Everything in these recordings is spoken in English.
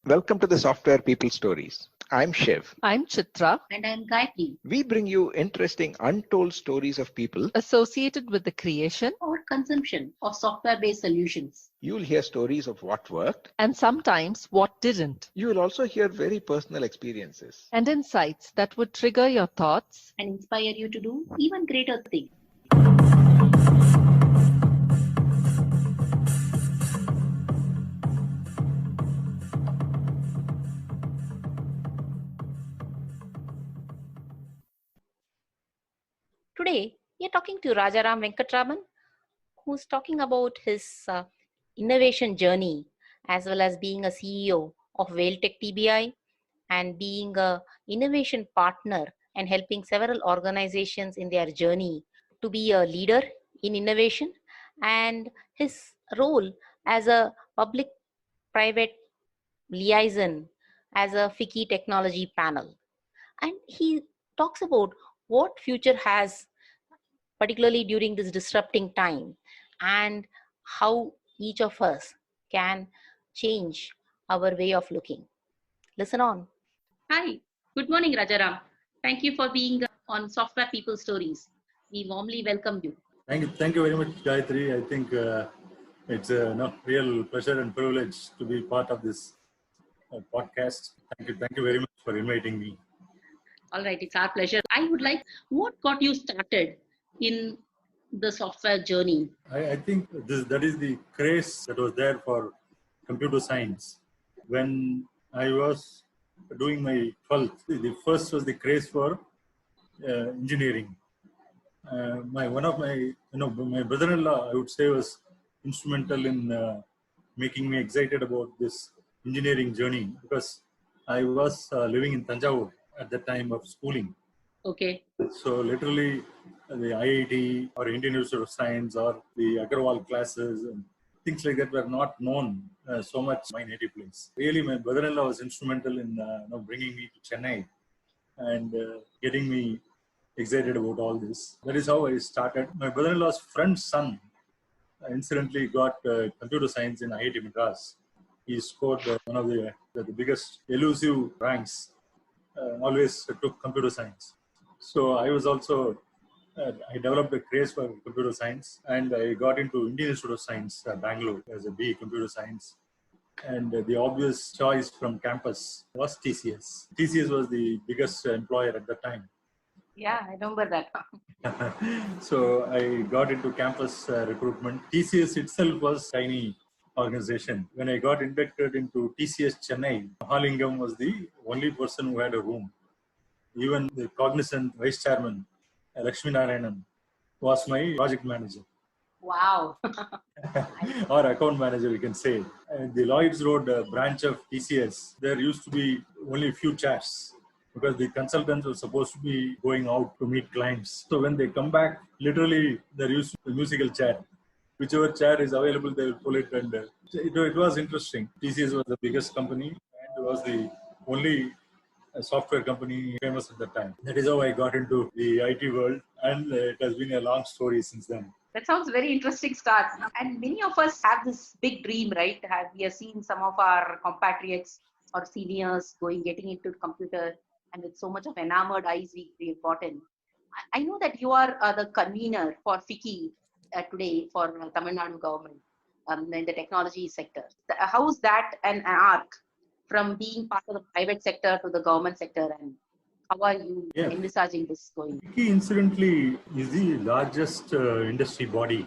Welcome to the Software People Stories. I'm Shiv. I'm Chitra. And I'm Gayatri. We bring you interesting, untold stories of people Associated with the creation or consumption of software-based solutions. You'll hear stories of what worked, and sometimes what didn't, you will also hear very personal experiences. and insights that would trigger your thoughts and inspire you to do even greater things. Today, we are talking to Rajaram Venkataraman, who's talking about his innovation journey, as well as being a CEO of VelTech TBI and being a innovation partner and helping several organizations in their journey to be a leader in innovation, and his role as a public-private liaison as a FICCI technology panel. And he talks about what future has, particularly during this disrupting time, and how each of us can change our way of looking. Listen on. Hi, good morning, Rajaram. Thank you for being on Software People Stories. We warmly welcome you. Thank you very much, Gayatri. I think it's a real pleasure and privilege to be part of this podcast. Thank you very much for inviting me. All right, it's our pleasure. I would like, what got you started in the software journey? I think that is the craze that was there for computer science. When I was doing my 12th, the first was the craze for engineering. My brother-in-law, I would say, was instrumental in making me excited about this engineering journey, because I was living in Tanjavur at the time of schooling. Okay. So literally the IIT or Indian Institute of Science or the Agarwal classes and things like that were not known so much in my native place. Really, my brother-in-law was instrumental in bringing me to Chennai and getting me excited about all this. That is how I started. My brother-in-law's friend's son incidentally got computer science in IIT Madras. He scored one of the biggest elusive ranks. Always took computer science. So I was also, I developed a craze for computer science, and I got into Indian Institute of Science, Bangalore, as a BA Computer Science. And the obvious choice from campus was TCS. TCS was the biggest employer at the time. Yeah, I remember that. So I got into campus recruitment. TCS itself was a tiny organization. When I got inducted into TCS Chennai, Mahalingam was the only person who had a room. Even the Cognizant Vice Chairman, Lakshmi Narayanan, was my project manager. Wow. Or account manager, you can say. The Lloyd's Road branch of TCS, there used to be only a few chairs, because the consultants were supposed to be going out to meet clients. So when they come back, literally there used to be a musical chair. Whichever chair is available, they will pull it, and it was interesting. TCS was the biggest company and was the only software company famous at the time. That is how I got into the IT world, and it has been a long story since then. That sounds very interesting start. And many of us have this big dream, right? We have seen some of our compatriots or seniors getting into computer, and with so much of enamored eyes we got in. I know that you are the convener for FICCI today for Tamil Nadu government in the technology sector. How is that an arc from being part of the private sector to the government sector, and how are you envisaging this going? FICCI, incidentally, is the largest industry body,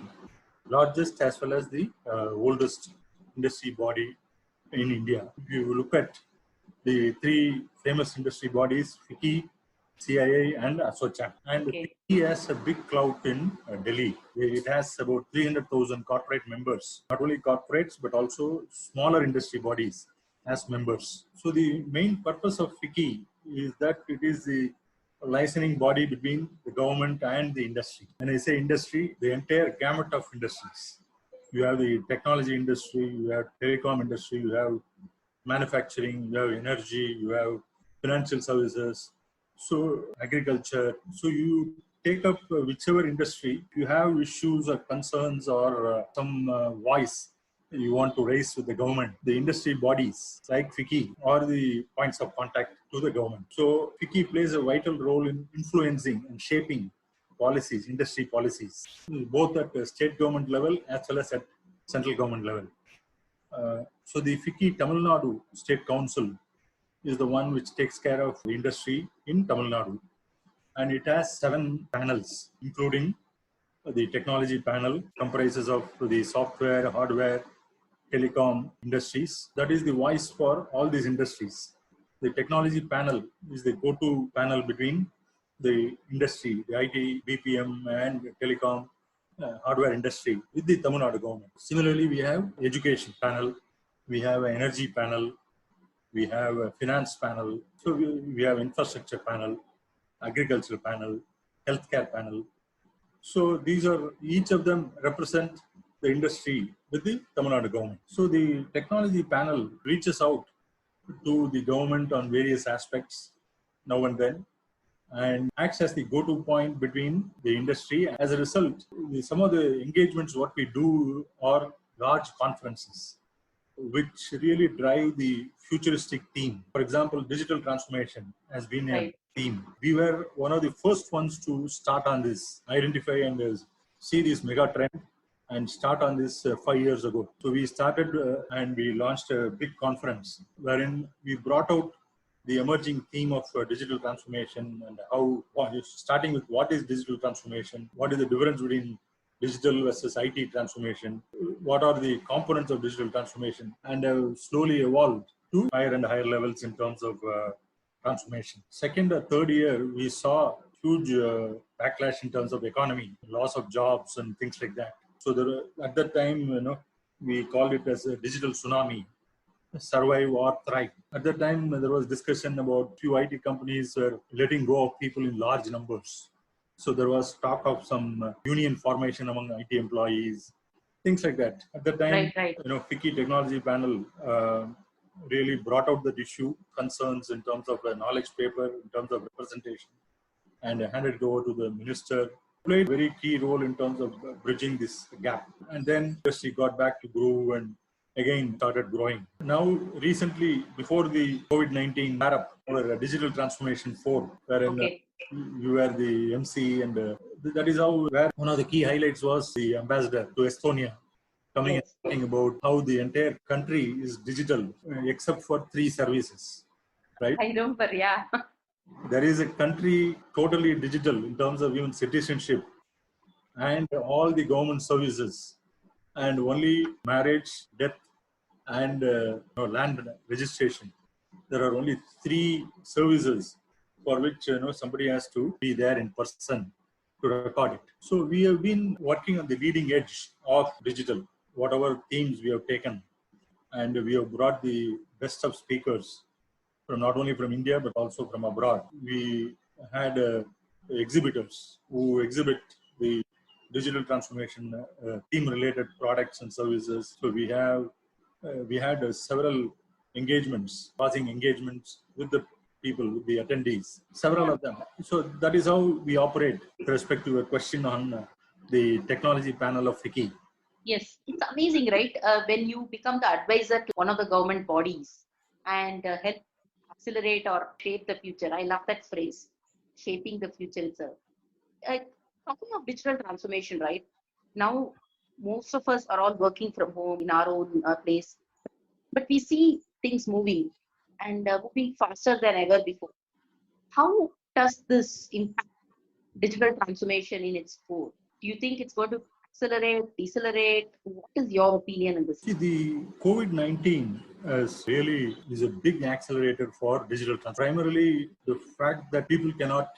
largest as well as the oldest industry body in India. If you look at the three famous industry bodies, FICCI, CIA, and ASSOCHAM. And FICCI has a big clout in Delhi. It has about 300,000 corporate members, not only corporates, but also smaller industry bodies as members. So the main purpose of FICCI is that it is the licensing body between the government and the industry. When I say industry, the entire gamut of industries. You have the technology industry, you have telecom industry, you have manufacturing, you have energy, you have financial services, so agriculture. So you take up whichever industry, you have issues or concerns or some voice you want to raise with the government, the industry bodies like FICCI are the points of contact to the government. So FICCI plays a vital role in influencing and shaping policies, industry policies, both at the state government level as well as at central government level. So the FICCI Tamil Nadu State Council is the one which takes care of the industry in Tamil Nadu. And it has 7 panels, including the technology panel, comprises of the software, hardware, telecom industries. That is the voice for all these industries. The technology panel is the go-to panel between the industry, the IT, BPM and telecom hardware industry with the Tamil Nadu government. Similarly, we have education panel, we have an energy panel, we have a finance panel, so we have infrastructure panel, agriculture panel, healthcare panel. So these are, each of them represent the industry with the Tamil Nadu government. So the technology panel reaches out to the government on various aspects now and then and acts as the go-to point between the industry. As a result, some of the engagements what we do are large conferences which really drive the futuristic theme. For example, digital transformation has been a theme. We were one of the first ones to start on this, identify and see this mega trend and start on this 5 years ago. So we started and we launched a big conference wherein we brought out the emerging theme of digital transformation and how, starting with what is digital transformation, what is the difference between digital versus IT transformation, what are the components of digital transformation, and slowly evolved to higher and higher levels in terms of transformation. Second or third year, we saw huge backlash in terms of economy, loss of jobs and things like that. So at that time, we called it as a digital tsunami, survive or thrive. At that time, there was discussion about few IT companies were letting go of people in large numbers. So there was talk of some union formation among IT employees, things like that. At that time, FICCI Technology Panel really brought out that issue, concerns in terms of a knowledge paper, in terms of representation, and handed it over to the minister. Played a very key role in terms of bridging this gap. And then industry got back to groove and again started growing. Now, recently, before the COVID-19 startup, or Digital Transformation 4, wherein you were the MC, and that is how, where one of the key highlights was the ambassador to Estonia coming and talking about how the entire country is digital, except for 3 services, right? I remember, yeah. There is a country totally digital in terms of even citizenship and all the government services, and only marriage, death, and land registration. There are only 3 services for which somebody has to be there in person to record it. So we have been working on the leading edge of digital, whatever themes we have taken, and we have brought the best of speakers from not only from India but also from abroad. We had exhibitors who exhibit the digital transformation theme-related products and services. So we had several engagements, passing engagements with the people, with the attendees, several of them. So that is how we operate with respect to a question on the technology panel of FICCI. Yes, it's amazing, right? When you become the advisor to one of the government bodies and help accelerate or shape the future. I love that phrase, shaping the future itself. Talking of digital transformation, right? Now, most of us are all working from home in our own place, but we see things moving and moving faster than ever before. How does this impact digital transformation in its core? Do you think it's going to accelerate, decelerate? What is your opinion on this? See, the COVID-19 is a big accelerator for digital transformation. Primarily, the fact that people cannot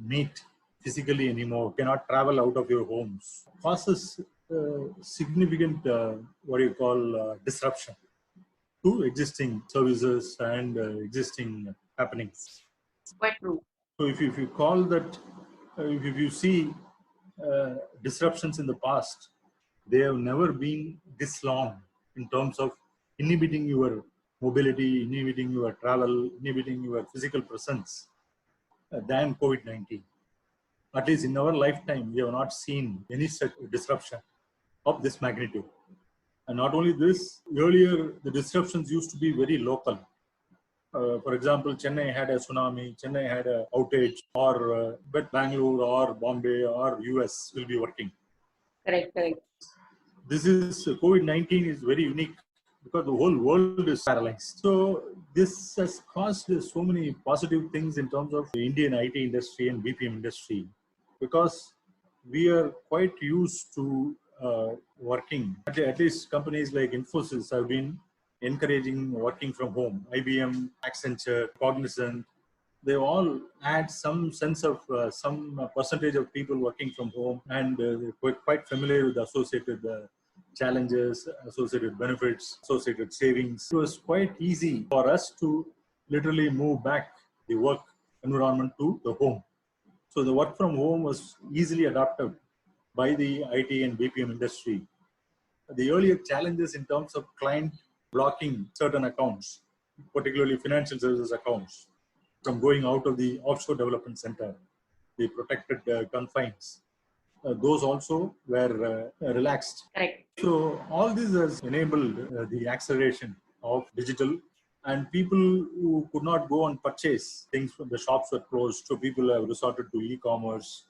meet physically anymore, cannot travel out of your homes, causes significant, disruption to existing services and existing happenings. Quite true. So if you call that, if you see disruptions in the past, they have never been this long in terms of inhibiting your mobility, inhibiting your travel, inhibiting your physical presence than COVID-19. At least in our lifetime, we have not seen any such disruption of this magnitude. And not only this, earlier the disruptions used to be very local. For example, Chennai had a tsunami, Chennai had an outage, or but Bangalore or Bombay or US will be working. Correct, correct. This is COVID-19 is very unique because the whole world is paralyzed. So this has caused so many positive things in terms of the Indian IT industry and BPM industry, because we are quite used to working. At least companies like Infosys have been encouraging working from home. IBM, Accenture, Cognizant, they all had some sense of some percentage of people working from home, and they're quite familiar with the associated challenges, associated benefits, associated savings. It was quite easy for us to literally move back the work environment to the home. So the work from home was easily adopted by the IT and BPM industry. The earlier challenges in terms of client blocking certain accounts, particularly financial services accounts, from going out of the offshore development center, the protected confines, those also were relaxed. Correct. So all this has enabled the acceleration of digital, and people who could not go and purchase things from the shops were closed. So people have resorted to e-commerce.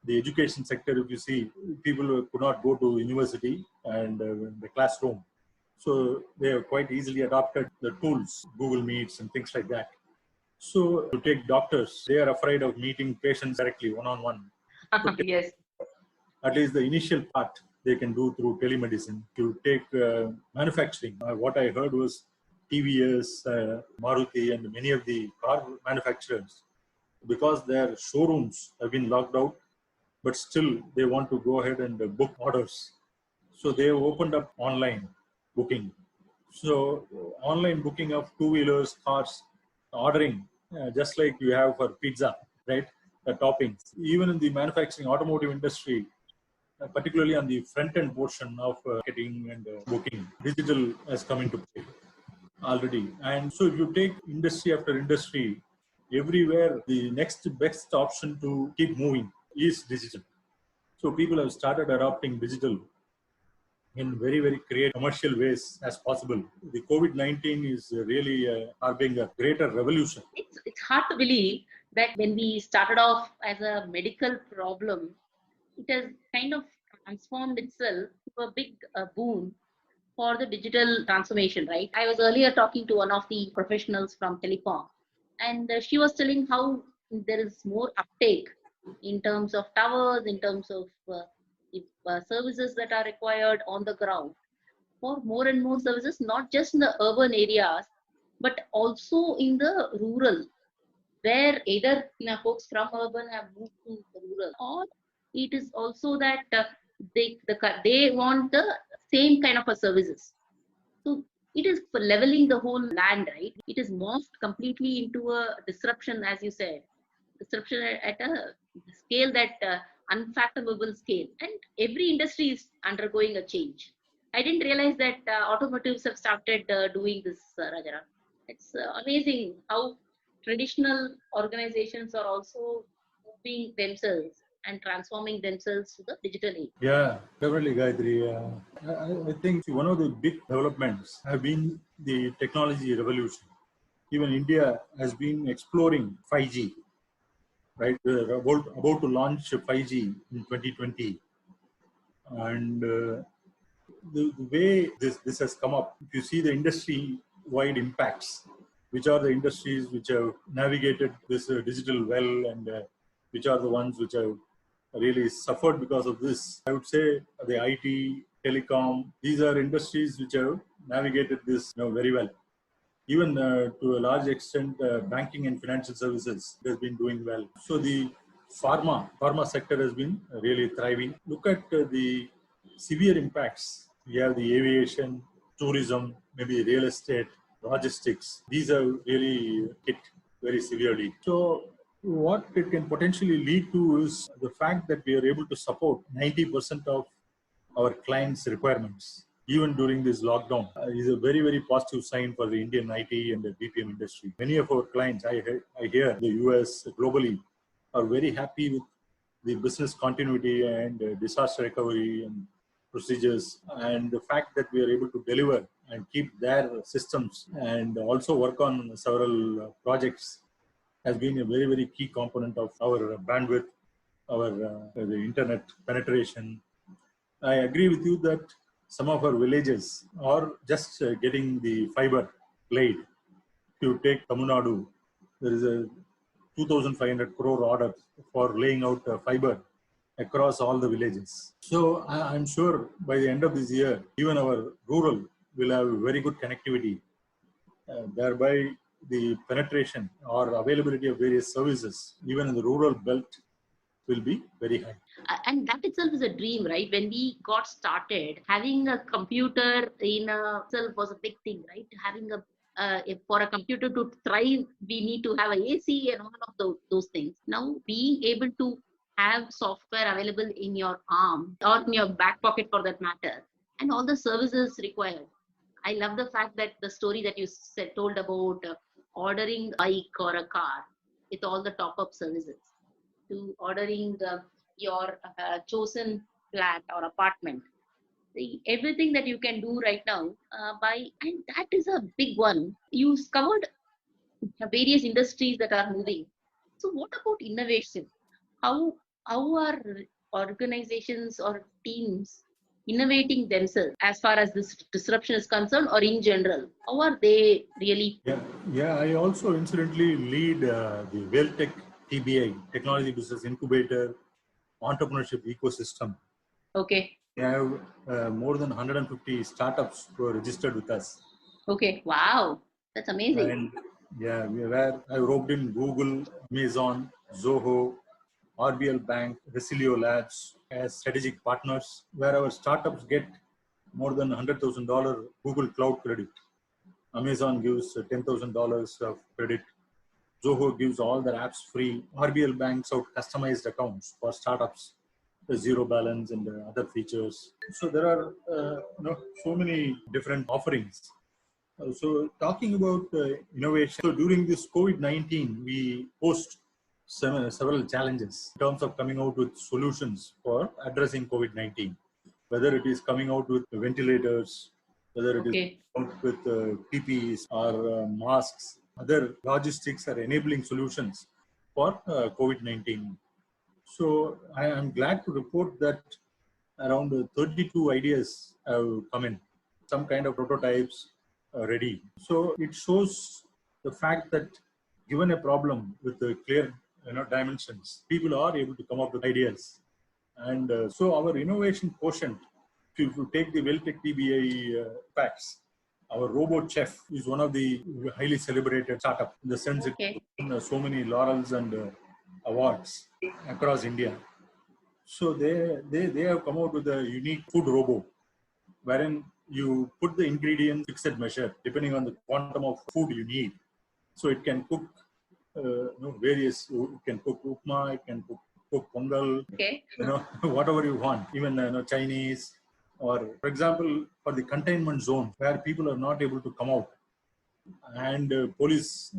The education sector, if you see, people could not go to university and the classroom. So they have quite easily adopted the tools, Google Meets and things like that. So to take doctors, they are afraid of meeting patients directly, one-on-one. Yes. At least the initial part they can do through telemedicine. To take manufacturing, what I heard was TVS, Maruti, and many of the car manufacturers, because their showrooms have been locked out, but still they want to go ahead and book orders. So they have opened up online booking. So online booking of two-wheelers, cars, ordering, just like you have for pizza, right? The toppings. Even in the manufacturing automotive industry, particularly on the front-end portion of marketing and booking, digital has come into play already. And so if you take industry after industry, everywhere the next best option to keep moving is digital. So people have started adopting digital in very, very creative commercial ways as possible. The COVID-19 is really harboring a greater revolution. It's hard to believe that when we started off as a medical problem, it has kind of transformed itself to a big boon for the digital transformation, right? I was earlier talking to one of the professionals from telecom, and she was telling how there is more uptake in terms of towers, in terms of services that are required on the ground for more and more services, not just in the urban areas, but also in the rural, where either folks from urban have moved to the rural, or it is also that they want the same kind of a services. So it is for leveling the whole land, right? It is morphed completely into a disruption, as you said, disruption at a scale that unfathomable scale, and every industry is undergoing a change. I didn't realize that automotives have started doing this, Rajaram. It's amazing how traditional organizations are also moving themselves and transforming themselves to the digital age. Yeah, definitely, Gayatri. I think one of the big developments have been the technology revolution. Even India has been exploring 5G, right? We're about to launch 5G in 2020. And the way this has come up, if you see the industry-wide impacts, which are the industries which have navigated this digital well, and which are the ones which have really suffered because of this. I would say the IT, telecom, these are industries which have navigated this very well. Even to a large extent, banking and financial services has been doing well. So the pharma sector has been really thriving. Look at the severe impacts. We have the aviation, tourism, maybe real estate, logistics. These have really hit very severely. So what it can potentially lead to is the fact that we are able to support 90% of our clients' requirements, even during this lockdown, is a very, very positive sign for the Indian IT and the BPM industry. Many of our clients, I hear the US globally, are very happy with the business continuity and disaster recovery and procedures, and the fact that we are able to deliver and keep their systems and also work on several projects has been a very, very key component of our bandwidth, our the internet penetration. I agree with you that some of our villages are just getting the fiber laid. If you take Tamil Nadu, there is a 2,500 crore order for laying out fiber across all the villages. So I'm sure by the end of this year, even our rural will have very good connectivity. Thereby, the penetration or availability of various services, even in the rural belt, will be very high. And that itself is a dream, right? When we got started, having a computer in itself was a big thing, right? Having for a computer to thrive, we need to have a AC and all of those things. Now, being able to have software available in your arm or in your back pocket for that matter, and all the services required. I love the fact that the story that you told about ordering a bike or a car with all the top-up services, to ordering your chosen flat or apartment. Everything that you can do right now and that is a big one. You covered various industries that are moving. So what about innovation? How are organizations or teams innovating themselves as far as this disruption is concerned, or in general? How are they really? Yeah. I also incidentally lead the VelTech TBI, Technology Business Incubator, entrepreneurship ecosystem. Okay. We have more than 150 startups who are registered with us. Okay. Wow. That's amazing. And yeah, I roped in Google, Amazon, Zoho, RBL Bank, Resilio Labs as strategic partners, where our startups get more than $100,000 Google Cloud credit. Amazon gives $10,000 of credit. Zoho gives all their apps free. RBL banks out customized accounts for startups, the zero balance and other features. So there are so many different offerings. So talking about innovation, so during this COVID-19, we posed several challenges in terms of coming out with solutions for addressing COVID-19, whether it is coming out with ventilators, whether it is out with PPEs or masks. Other logistics are enabling solutions for COVID-19. So I am glad to report that around 32 ideas have come in, some kind of prototypes ready. So it shows the fact that given a problem with the clear dimensions, people are able to come up with ideas. And so our innovation quotient, if you take the VelTech TBI facts, our robot chef is one of the highly celebrated startup in the sense it won so many laurels and awards across India. So they have come out with a unique food robot, wherein you put the ingredients fixed measure depending on the quantum of food you need. So it can cook various. It can cook upma, it can cook pongal, whatever you want, even Chinese. Or, for example, for the containment zone where people are not able to come out, and police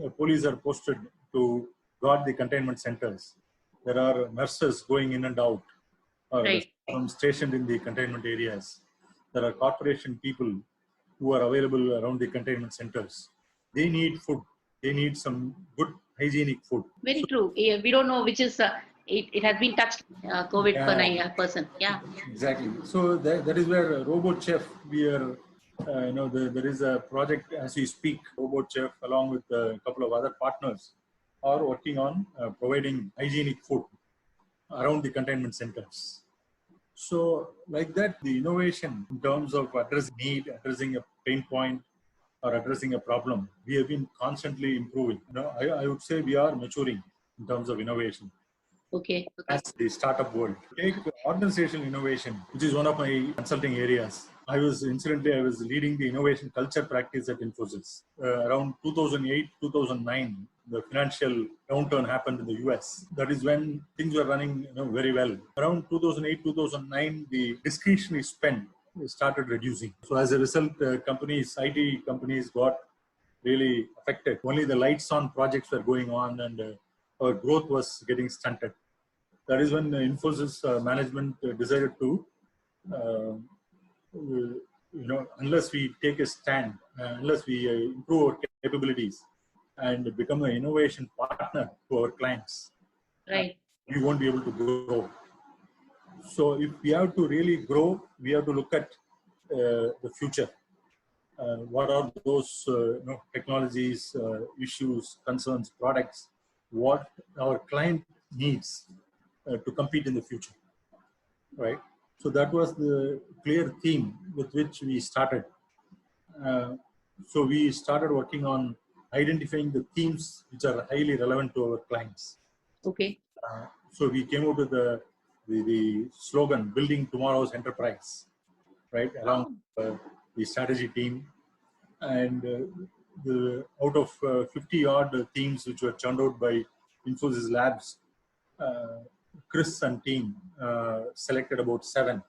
are posted to guard the containment centers. There are nurses going in and out, or stationed in the containment areas. There are corporation people who are available around the containment centers. They need food. They need some good hygienic food. Very true. We don't know which is. It has been touched COVID person. Yeah. Exactly. So that is where Robot Chef, we are, there is a project as we speak. Robot Chef, along with a couple of other partners, are working on providing hygienic food around the containment centers. So like that, the innovation in terms of addressing need, addressing a pain point, or addressing a problem, we have been constantly improving. I would say we are maturing in terms of innovation. Okay. That's the startup world. Take organizational innovation, which is one of my consulting areas. I was leading the innovation culture practice at Infosys. Around 2008, 2009, the financial downturn happened in the US. That is when things were running very well. Around 2008, 2009, the discretionary spend started reducing. So as a result, IT companies got really affected. Only the lights on projects were going on, and our growth was getting stunted. That is when Infosys management decided to unless we take a stand, unless we improve our capabilities and become an innovation partner to our clients, Right. we won't be able to grow. So if we have to really grow, we have to look at the future. What are those technologies, issues, concerns, products, what our client needs to compete in the future, right? So that was the clear theme with which we started. So we started working on identifying the themes which are highly relevant to our clients. Okay. So we came out with the slogan, building tomorrow's enterprise, right, along the strategy team. And out of 50 odd themes which were churned out by Infosys Labs, Chris and team selected about 7.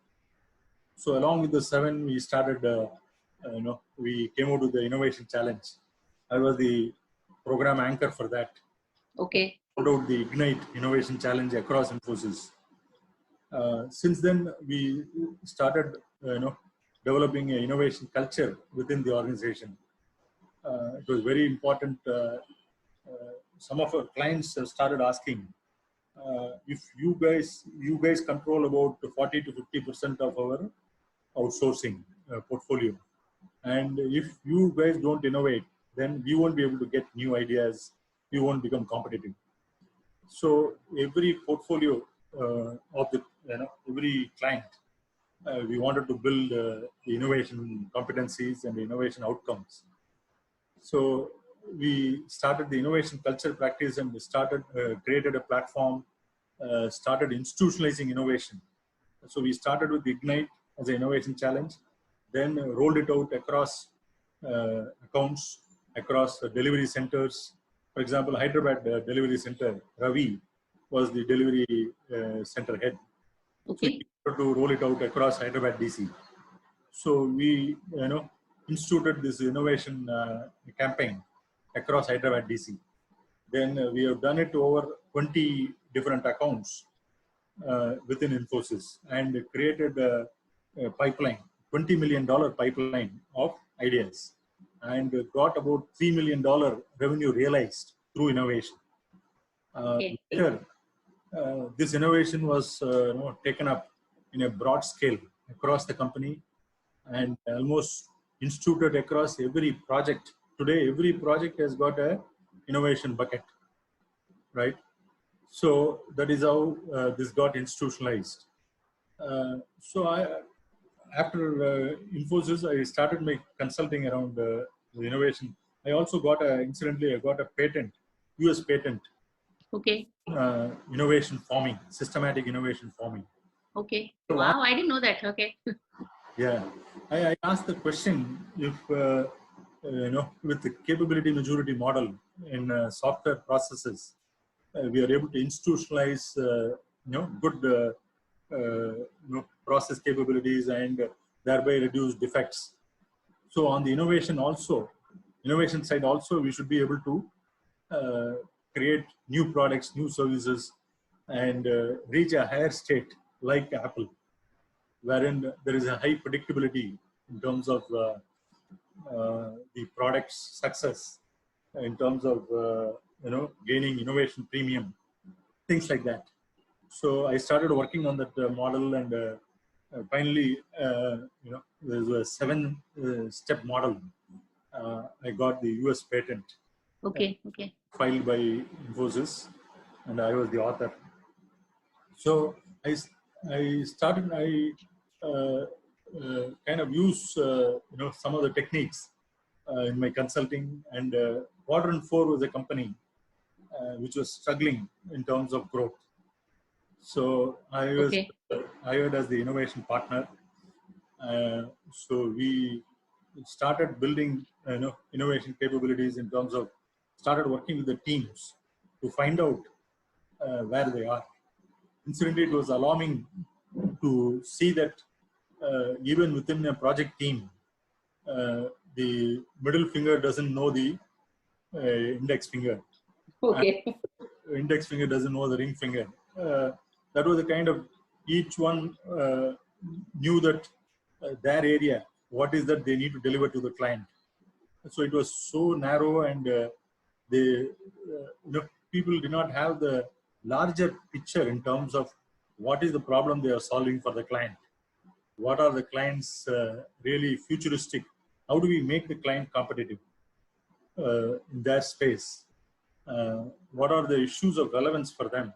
So along with the 7, we started, we came out with the innovation challenge. I was the program anchor for that. Okay. Put out the Ignite Innovation Challenge across Infosys. Since then, we started, developing an innovation culture within the organization. It was very important. Some of our clients started asking, if you guys control about 40 to 50% of our outsourcing portfolio, and if you guys don't innovate, then we won't be able to get new ideas. We won't become competitive. So every portfolio of the every client, we wanted to build the innovation competencies and the innovation outcomes. So we started the innovation culture practice and we started created a platform, started institutionalizing innovation. So we started with Ignite as an innovation challenge, then rolled it out across accounts, across delivery centers. For example, Hyderabad delivery center, Ravi was the delivery center head. Okay. So we to roll it out across Hyderabad DC. So we instituted this innovation campaign across Hyderabad DC. Then we have done it to over 20 different accounts within Infosys and created a pipeline, $20 million pipeline of ideas, and got about $3 million revenue realized through innovation. Okay. Later, this innovation was taken up in a broad scale across the company and almost instituted across every project. Today, every project has got a innovation bucket, right? So that is how this got institutionalized. After Infosys, I started my consulting around the innovation. I also got incidentally, I got a patent, US patent. Okay. Innovation farming, systematic innovation farming. Okay. So Wow, I didn't know that. Okay. Yeah, I asked the question if with the capability maturity model in software processes, we are able to institutionalize good process capabilities and thereby reduce defects. So on the innovation side also, we should be able to create new products, new services, and reach a higher state like Apple, wherein there is a high predictability in terms of the product's success, in terms of gaining innovation premium, things like that. So I started working on that model, and finally, there's a 7-step model. I got the US patent. Okay. Okay. Filed by Infosys, and I was the author. So I kind of use some of the techniques in my consulting, and Quadrant 4 was a company which was struggling in terms of growth. So I was hired as the innovation partner. So we started building innovation capabilities in terms of started working with the teams to find out where they are. Incidentally, it was alarming to see that even within a project team, the middle finger doesn't know the index finger. Okay. Index finger doesn't know the ring finger. That was the kind of, each one knew that their area, what is that they need to deliver to the client. So it was so narrow, and people did not have the larger picture in terms of what is the problem they are solving for the client. What are the clients really futuristic? How do we make the client competitive in their space? What are the issues of relevance for them?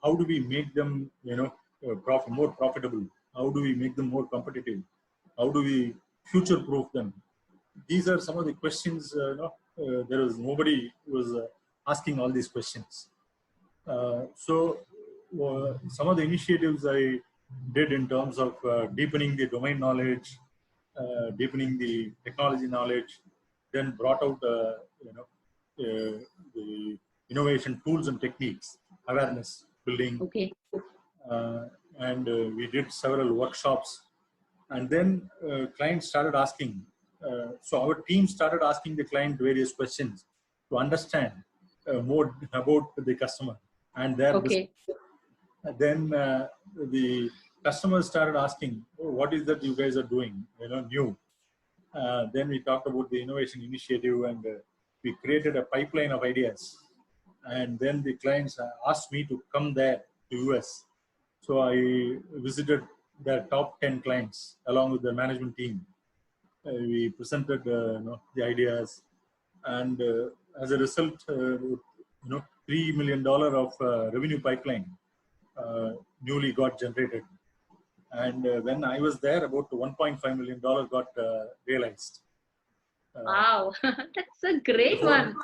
How do we make them, more profitable? How do we make them more competitive? How do we future-proof them? These are some of the questions. There was nobody who was asking all these questions. So some of the initiatives I did in terms of deepening the domain knowledge, deepening the technology knowledge, then brought out the innovation tools and techniques, awareness building. Okay. And we did several workshops, and then clients started asking. So our team started asking the client various questions to understand more about the customer and their business. Then the customers started asking, oh, what is that you guys are doing, new. Then we talked about the innovation initiative, and we created a pipeline of ideas. And then the clients asked me to come there to US. So I visited their top 10 clients along with the management team. We presented the ideas, and as a result, $3 million of revenue pipeline newly got generated. And when I was there, about $1.5 million got realized. Wow, that's a great one.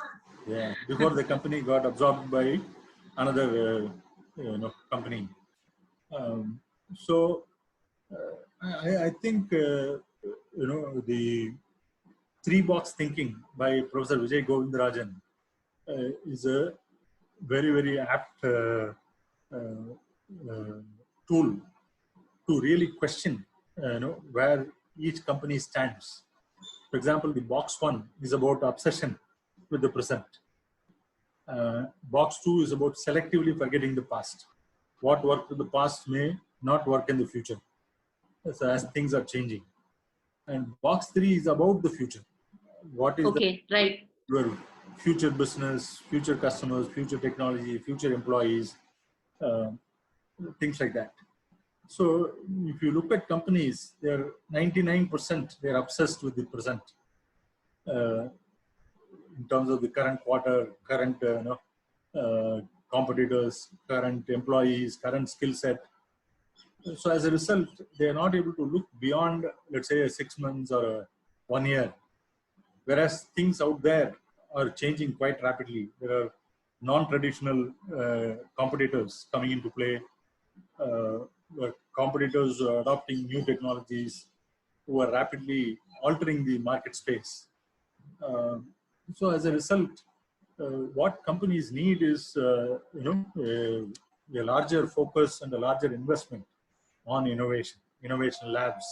Yeah, before the company got absorbed by another company. So I think the three-box thinking by Professor Vijay Govindarajan is a very, very apt tool to really question where each company stands. For example, the box 1 is about obsession with the present. Box 2 is about selectively forgetting the past. What worked in the past may not work in the future, so as things are changing. And box 3 is about the future. What is your future business, future customers, future technology, future employees, things like that. So if you look at companies, they're 99%, they're obsessed with the present in terms of the current quarter, current competitors, current employees, current skill set. So as a result, they are not able to look beyond, let's say, 6 months or 1 year. Whereas things out there are changing quite rapidly. There are non-traditional competitors coming into play, competitors who are adopting new technologies, who are rapidly altering the market space. So as a result, what companies need is a larger focus and a larger investment on innovation labs,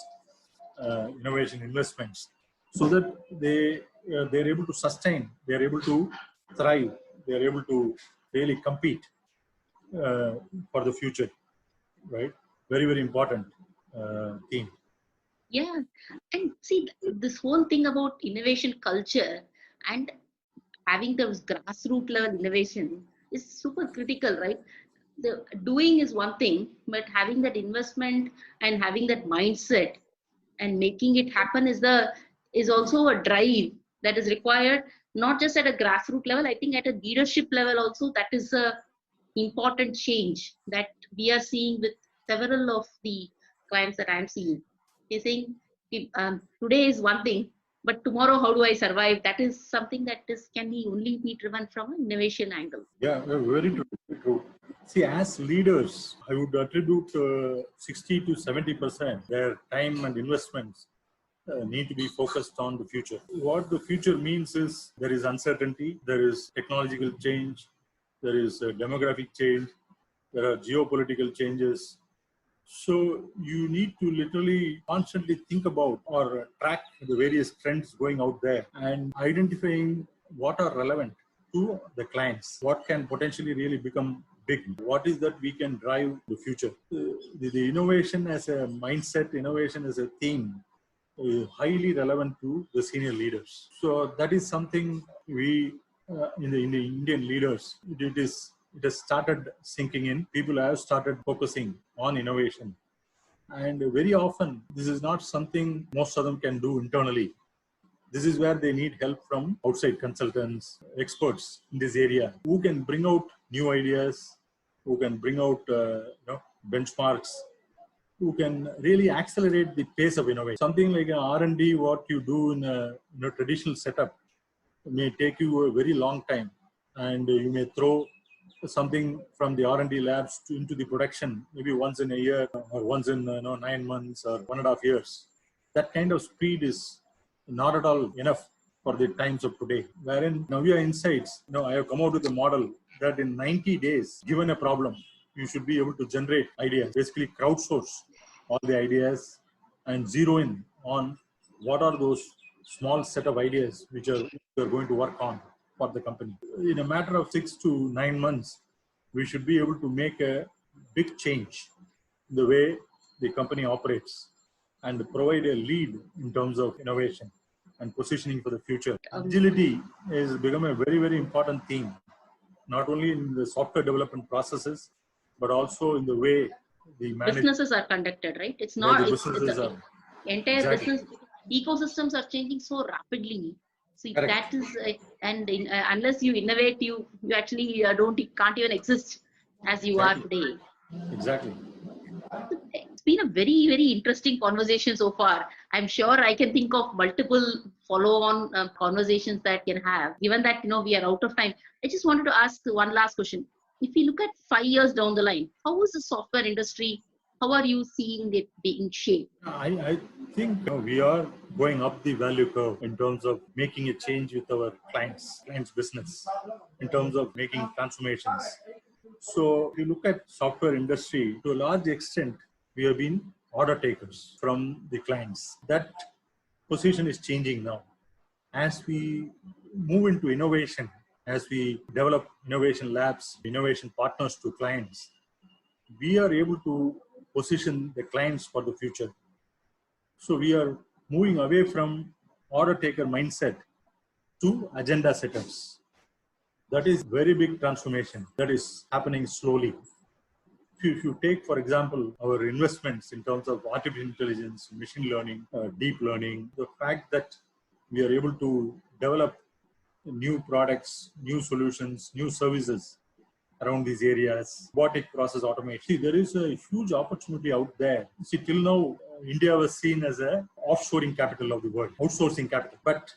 innovation investments, so that they're able to sustain, they're able to thrive, they're able to really compete for the future, right? Very, very important theme. Yeah, and see, this whole thing about innovation culture and having those grassroots level innovation is super critical, right? The doing is one thing, but having that investment and having that mindset and making it happen is also a drive that is required, not just at a grassroots level. I think at a leadership level also, that is a important change that we are seeing with several of the clients that I'm seeing. They're saying, today is one thing, but tomorrow, how do I survive? That is something that can only be driven from an innovation angle. Yeah, very true. Very true. See, as leaders, I would attribute 60 to 70% their time and investments need to be focused on the future. What the future means is there is uncertainty, there is technological change, there is demographic change, there are geopolitical changes. So you need to literally constantly think about or track the various trends going out there and identifying what are relevant to the clients, what can potentially really become big. What is that we can drive the future? The innovation as a mindset, innovation as a theme, highly relevant to the senior leaders. So that is something we, in the Indian leaders, it has started sinking in. People have started focusing on innovation. And very often, this is not something most of them can do internally. This is where they need help from outside consultants, experts in this area, who can bring out new ideas, who can bring out benchmarks, who can really accelerate the pace of innovation. Something like an R&D, what you do in a traditional setup, may take you a very long time, and you may throw something from the R&D labs into the production maybe once in a year or once in 9 months or 1.5 years. That kind of speed is not at all enough for the times of today. Wherein Navya Insights, I have come out with a model that in 90 days, given a problem, you should be able to generate ideas, basically crowdsource all the ideas and zero in on what are those small set of ideas which are going to work on for the company. In a matter of 6 to 9 months, we should be able to make a big change in the way the company operates and provide a lead in terms of innovation and positioning for the future. Agility has become a very, very important theme, not only in the software development processes, but also in the way the businesses are conducted, right? It's not, it's entire exactly. business ecosystems are changing so rapidly. So Correct. that is, unless you innovate, you actually can't even exist as you are today. Exactly. It's been a very, very interesting conversation so far. I'm sure I can think of multiple follow-on conversations that can have. Given that we are out of time, I just wanted to ask one last question. If you look at 5 years down the line, how is the software industry? How are you seeing it being shaped? I think we are going up the value curve in terms of making a change with our clients' business, in terms of making transformations. So if you look at software industry, to a large extent, we have been order takers from the clients. That position is changing now. As we move into innovation, as we develop innovation labs, innovation partners to clients, we are able to position the clients for the future. So we are moving away from order taker mindset to agenda setters. That is very big transformation that is happening slowly. If you take, for example, our investments in terms of artificial intelligence, machine learning, deep learning, the fact that we are able to develop new products, new solutions, new services around these areas, robotic process automation. See, there is a huge opportunity out there. See, till now, India was seen as a offshoring capital of the world, outsourcing capital. But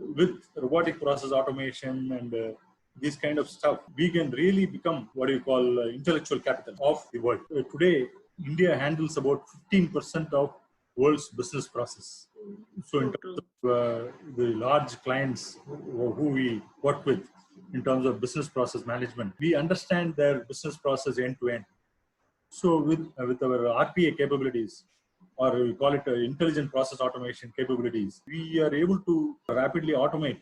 with robotic process automation and this kind of stuff, we can really become what you call intellectual capital of the world. Today, India handles about 15% of world's business process. So in terms of the large clients who we work with, in terms of business process management, we understand their business process end to end. So with our RPA capabilities, or we call it intelligent process automation capabilities, we are able to rapidly automate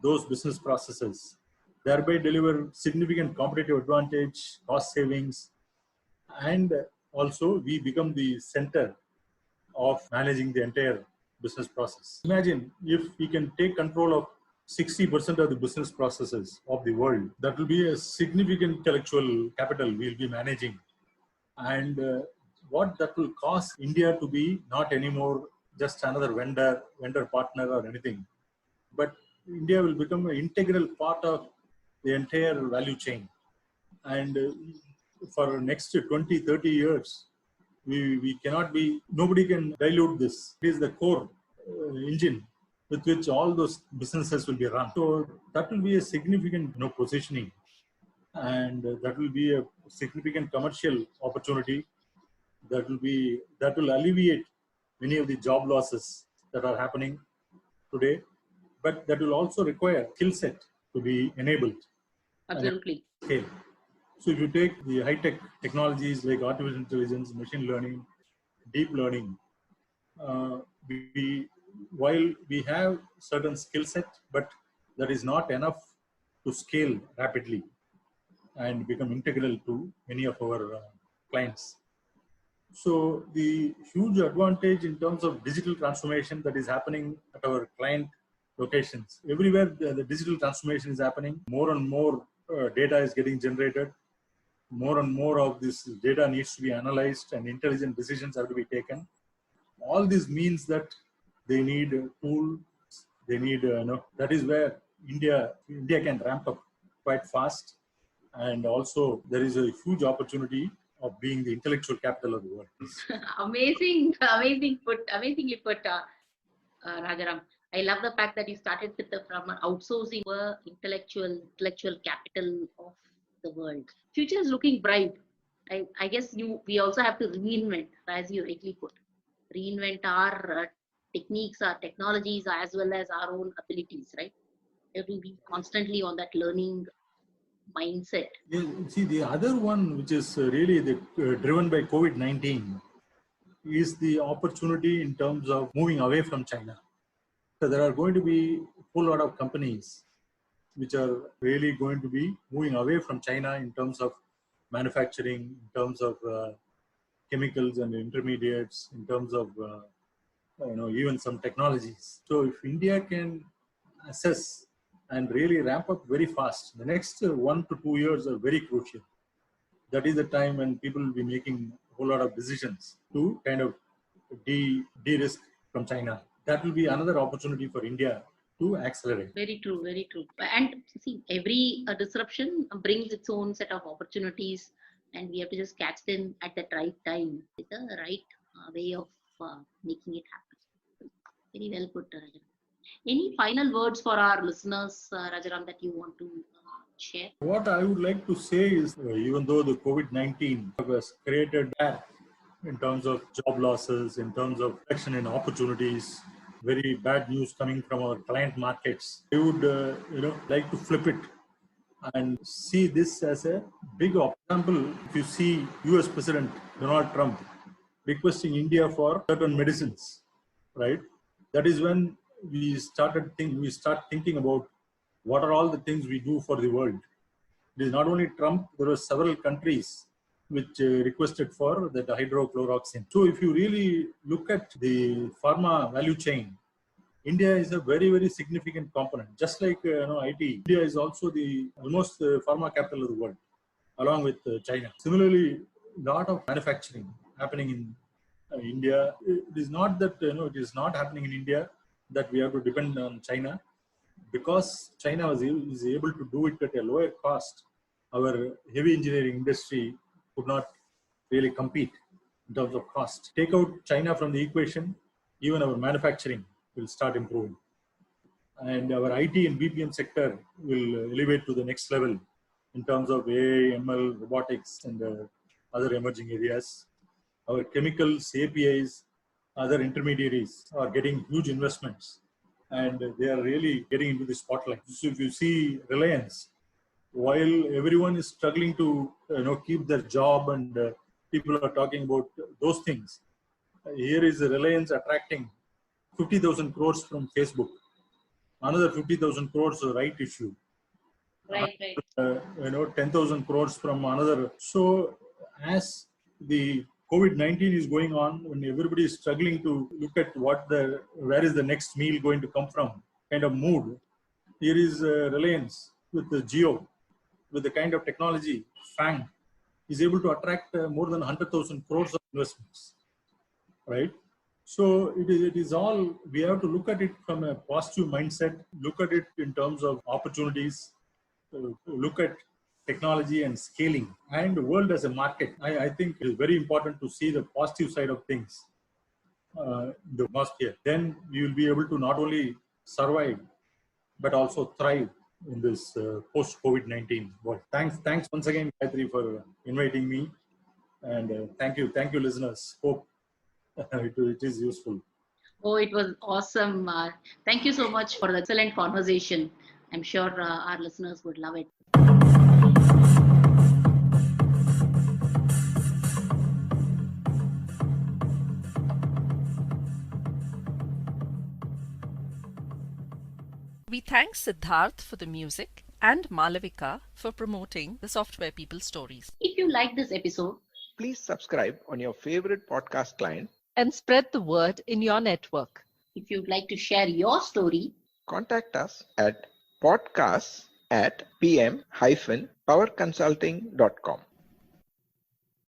those business processes, thereby deliver significant competitive advantage, cost savings, and also we become the center of managing the entire business process. Imagine if we can take control of 60% of the business processes of the world. That will be a significant intellectual capital we'll be managing. And what that will cost India to be not anymore just another vendor partner or anything, but India will become an integral part of the entire value chain. And for next 20, 30 years, we cannot be, nobody can dilute this. It is the core engine with which all those businesses will be run. So that will be a significant positioning, and that will be a significant commercial opportunity. That will alleviate many of the job losses that are happening today, but that will also require skill set to be enabled. Absolutely. Okay. So if you take the high-tech technologies like artificial intelligence, machine learning, deep learning, while we have certain skill set, but that is not enough to scale rapidly. and become integral to many of our clients. So the huge advantage in terms of digital transformation that is happening at our client locations, everywhere the digital transformation is happening, more and more data is getting generated, more and more of this data needs to be analyzed and intelligent decisions have to be taken. All this means that they need tools, they need, that is where India can ramp up quite fast. And also there is a huge opportunity of being the intellectual capital of the world. Amazingly put, Rajaram. I love the fact that you started with from outsourcing intellectual capital of the world. Future is looking bright. I guess we also have to reinvent, as you rightly put, reinvent our techniques, our technologies, as well as our own abilities, right? We have to be constantly on that learning mindset. Yeah, see, the other one, which is really driven by COVID-19, is the opportunity in terms of moving away from China. So there are going to be a whole lot of companies which are really going to be moving away from China in terms of manufacturing, in terms of chemicals and intermediates, in terms of even some technologies. So if India can assess and really ramp up very fast, the next 1 to 2 years are very crucial. That is the time when people will be making a whole lot of decisions to kind of de-risk from China. That will be another opportunity for India to accelerate. Very true, very true. And see, every disruption brings its own set of opportunities, and we have to just catch them at the right time with the right way of making it happen. Very well put, Rajaram. Any final words for our listeners, Rajaram, that you want to share? What I would like to say is, even though the COVID-19 has created that in terms of job losses, in terms of reduction in opportunities, very bad news coming from our client markets, I would like to flip it and see this as a big example. If you see US President Donald Trump requesting India for certain medicines, right? That is when we start thinking about what are all the things we do for the world. It is not only Trump, there were several countries which requested for that hydrochloroquine. So if you really look at the pharma value chain, India is a very, very significant component. Just like IT, India is also the almost pharma capital of the world, along with China. Similarly, a lot of manufacturing happening in India. It is not that it is not happening in India that we have to depend on China, because China is able to do it at a lower cost. Our heavy engineering industry could not really compete in terms of cost. Take out China from the equation, even our manufacturing will start improving. And our IT and BPM sector will elevate to the next level in terms of AI, ML, robotics, and other emerging areas. Our chemicals, APIs, other intermediaries are getting huge investments, and they are really getting into the spotlight. So if you see Reliance, while everyone is struggling to keep their job and people are talking about those things, here is Reliance attracting 50,000 crores from Facebook, another 50,000 crores right issue, Right. 10,000 crores from another. So as the COVID-19 is going on, when everybody is struggling to look at where is the next meal going to come from kind of mood, here is Reliance with the Geo, with the kind of technology, FANG, is able to attract more than 100,000 crores of investments, right? So it is all, we have to look at it from a positive mindset, look at it in terms of opportunities, look at technology and scaling, and the world as a market. I think it is very important to see the positive side of things the last year. Then we will be able to not only survive, but also thrive in this post-COVID-19 world. Thanks once again, Gayatri, for inviting me. And thank you, listeners. Hope it is useful. Oh, it was awesome. Thank you so much for the excellent conversation. I'm sure our listeners would love it. We thank Siddharth for the music and Malavika for promoting the Software People Stories. If you like this episode, Please subscribe on your favorite podcast client. And spread the word in your network. if you'd like to share your story, Contact us at podcasts@pm-powerconsulting.com.